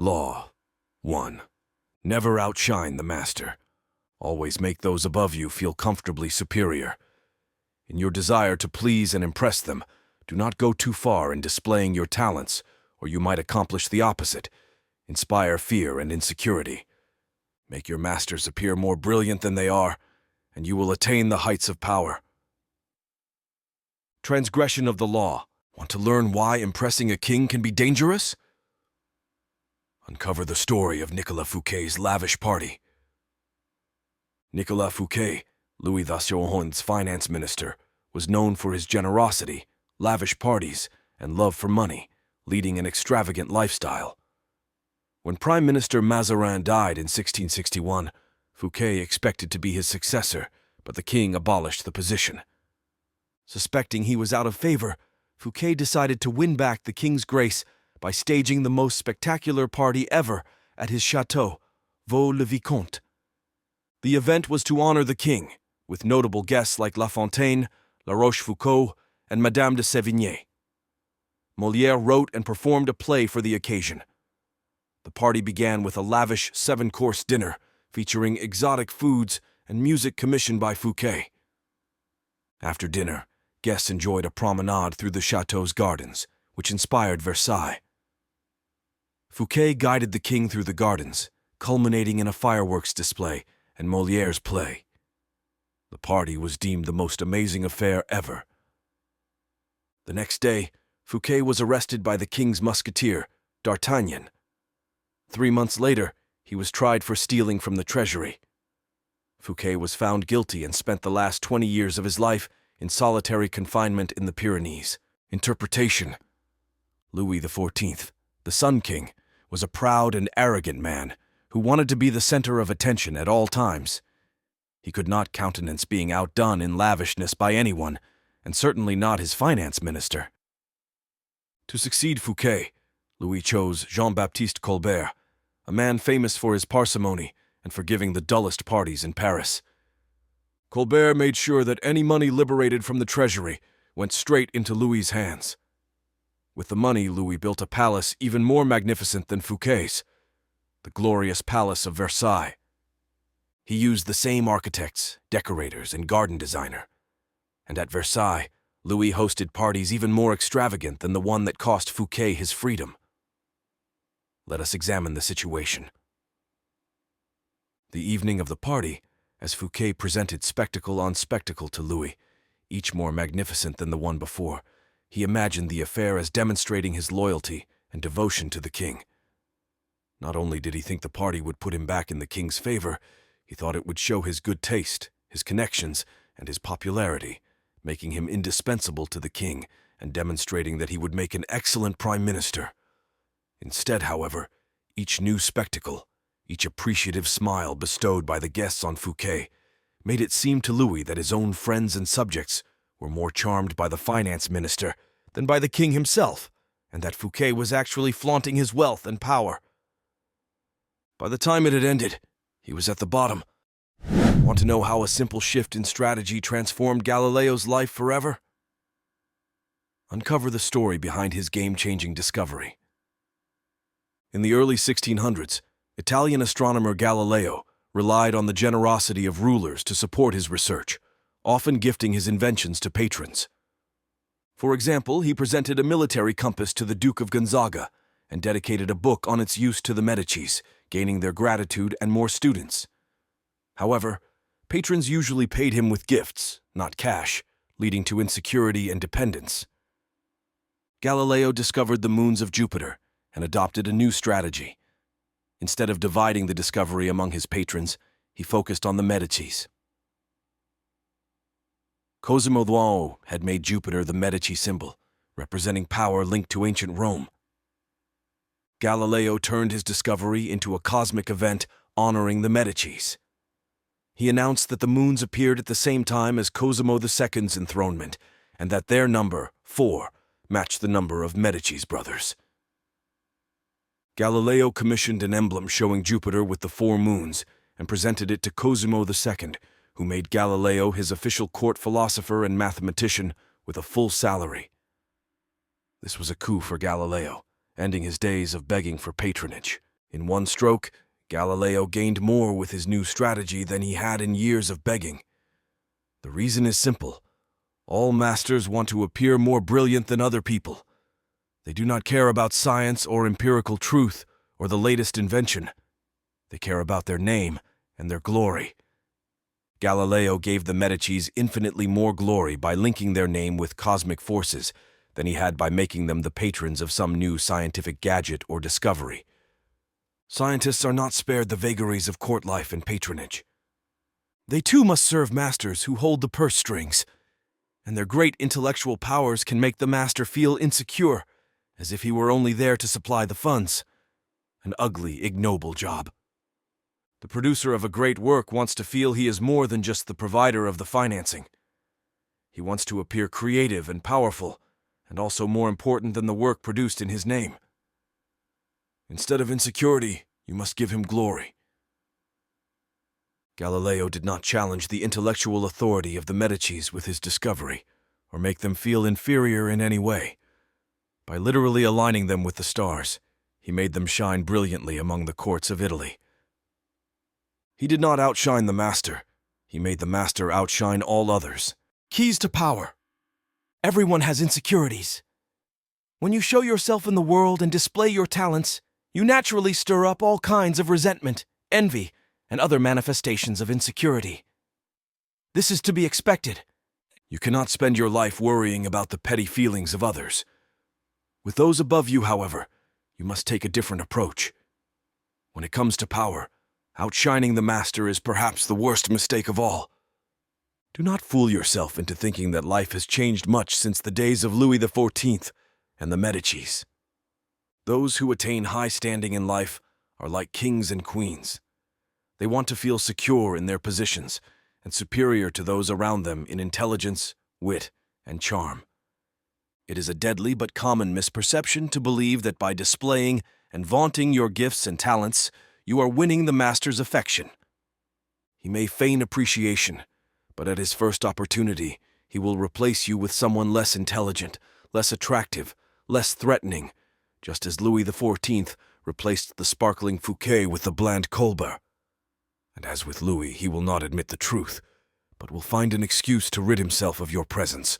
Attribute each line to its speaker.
Speaker 1: Law 1. Never outshine the master. Always make those above you feel comfortably superior. In your desire to please and impress them, do not go too far in displaying your talents, or you might accomplish the opposite, inspire fear and insecurity. Make your masters appear more brilliant than they are, and you will attain the heights of power. Transgression of the law. Want to learn why impressing a king can be dangerous? Uncover the story of Nicolas Fouquet's lavish party. Nicolas Fouquet, Louis XIV's finance minister, was known for his generosity, lavish parties, and love for money, leading an extravagant lifestyle. When Prime Minister Mazarin died in 1661, Fouquet expected to be his successor, but the king abolished the position. Suspecting he was out of favor, Fouquet decided to win back the king's grace by staging the most spectacular party ever at his chateau, Vaux-le-Vicomte. The event was to honor the king, with notable guests like La Fontaine, La Rochefoucauld, and Madame de Sévigné. Molière wrote and performed a play for the occasion. The party began with a lavish 7-course dinner featuring exotic foods and music commissioned by Fouquet. After dinner, guests enjoyed a promenade through the chateau's gardens, which inspired Versailles. Fouquet guided the king through the gardens, culminating in a fireworks display and Molière's play. The party was deemed the most amazing affair ever. The next day, Fouquet was arrested by the king's musketeer, D'Artagnan. 3 months later, he was tried for stealing from the treasury. Fouquet was found guilty and spent the last 20 years of his life in solitary confinement in the Pyrenees. Interpretation. Louis XIV, the Sun King, was a proud and arrogant man who wanted to be the center of attention at all times. He could not countenance being outdone in lavishness by anyone, and certainly not his finance minister. To succeed Fouquet, Louis chose Jean-Baptiste Colbert, a man famous for his parsimony and for giving the dullest parties in Paris. Colbert made sure that any money liberated from the treasury went straight into Louis's hands. With the money, Louis built a palace even more magnificent than Fouquet's, the glorious Palace of Versailles. He used the same architects, decorators, and garden designer. And at Versailles, Louis hosted parties even more extravagant than the one that cost Fouquet his freedom. Let us examine the situation. The evening of the party, as Fouquet presented spectacle on spectacle to Louis, each more magnificent than the one before, he imagined the affair as demonstrating his loyalty and devotion to the king. Not only did he think the party would put him back in the king's favor, he thought it would show his good taste, his connections, and his popularity, making him indispensable to the king and demonstrating that he would make an excellent prime minister. Instead, however, each new spectacle, each appreciative smile bestowed by the guests on Fouquet, made it seem to Louis that his own friends and subjects were more charmed by the finance minister than by the king himself, and that Fouquet was actually flaunting his wealth and power. By the time it had ended, he was at the bottom. Want to know how a simple shift in strategy transformed Galileo's life forever? Uncover the story behind his game-changing discovery. In the early 1600s, Italian astronomer Galileo relied on the generosity of rulers to support his research, often gifting his inventions to patrons. For example, he presented a military compass to the Duke of Gonzaga and dedicated a book on its use to the Medicis, gaining their gratitude and more students. However, patrons usually paid him with gifts, not cash, leading to insecurity and dependence. Galileo discovered the moons of Jupiter and adopted a new strategy. Instead of dividing the discovery among his patrons, he focused on the Medicis. Cosimo II had made Jupiter the Medici symbol, representing power linked to ancient Rome. Galileo turned his discovery into a cosmic event honoring the Medicis. He announced that the moons appeared at the same time as Cosimo II's enthronement, and that their number, 4, matched the number of Medici's brothers. Galileo commissioned an emblem showing Jupiter with the 4 moons and presented it to Cosimo II, who made Galileo his official court philosopher and mathematician with a full salary. This was a coup for Galileo, ending his days of begging for patronage. In one stroke, Galileo gained more with his new strategy than he had in years of begging. The reason is simple. All masters want to appear more brilliant than other people. They do not care about science or empirical truth or the latest invention. They care about their name and their glory. Galileo gave the Medicis infinitely more glory by linking their name with cosmic forces than he had by making them the patrons of some new scientific gadget or discovery. Scientists are not spared the vagaries of court life and patronage. They too must serve masters who hold the purse strings, and their great intellectual powers can make the master feel insecure, as if he were only there to supply the funds. An ugly, ignoble job. The producer of a great work wants to feel he is more than just the provider of the financing. He wants to appear creative and powerful, and also more important than the work produced in his name. Instead of insecurity, you must give him glory. Galileo did not challenge the intellectual authority of the Medicis with his discovery, or make them feel inferior in any way. By literally aligning them with the stars, he made them shine brilliantly among the courts of Italy. He did not outshine the master. He made the master outshine all others. Keys to power. Everyone has insecurities. When you show yourself in the world and display your talents, you naturally stir up all kinds of resentment, envy, and other manifestations of insecurity. This is to be expected. You cannot spend your life worrying about the petty feelings of others. With those above you, however, you must take a different approach. When it comes to power, outshining the master is perhaps the worst mistake of all. Do not fool yourself into thinking that life has changed much since the days of Louis XIV and the Medicis. Those who attain high standing in life are like kings and queens. They want to feel secure in their positions and superior to those around them in intelligence, wit, and charm. It is a deadly but common misperception to believe that by displaying and vaunting your gifts and talents, you are winning the master's affection. He may feign appreciation, but at his first opportunity, he will replace you with someone less intelligent, less attractive, less threatening, just as Louis XIV replaced the sparkling Fouquet with the bland Colbert. And as with Louis, he will not admit the truth, but will find an excuse to rid himself of your presence.